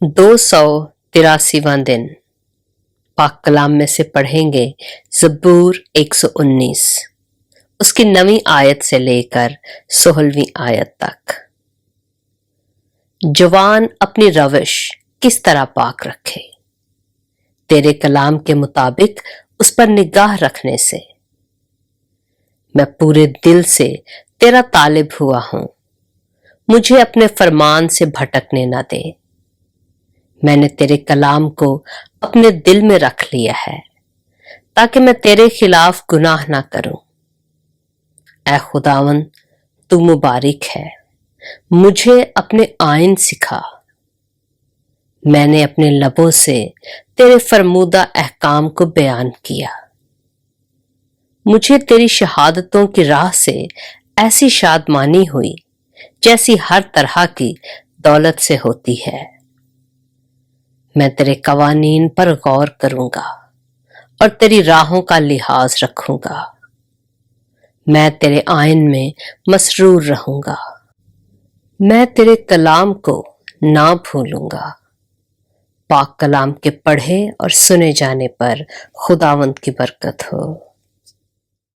283वां दिन पाक कलाम में से पढ़ेंगे ज़बूर 119 उसकी 9वीं आयत से लेकर 16वीं आयत तक। जवान अपनी रविश किस तरह पाक रखे, तेरे कलाम के मुताबिक उस पर निगाह रखने से। मैं पूरे दिल से तेरा तालिब हुआ हूं, मुझे अपने फरमान से भटकने ना दे। मैंने तेरे कलाम को अपने दिल में रख लिया है ताकि मैं तेरे खिलाफ गुनाह ना करूं। ऐ खुदावन, तू मुबारक है, मुझे अपने आइन सिखा। मैंने अपने लबों से तेरे फरमूदा अहकाम को बयान किया। मुझे तेरी शहादतों की राह से ऐसी शादमानी हुई जैसी हर तरह की दौलत से होती है। मैं तेरे कवानीन पर गौर करूंगा और तेरी राहों का लिहाज रखूंगा। मैं तेरे आइन में मसरूर रहूंगा। मैं तेरे कलाम को ना भूलूंगा। पाक कलाम के पढ़े और सुने जाने पर खुदावंद की बरकत हो।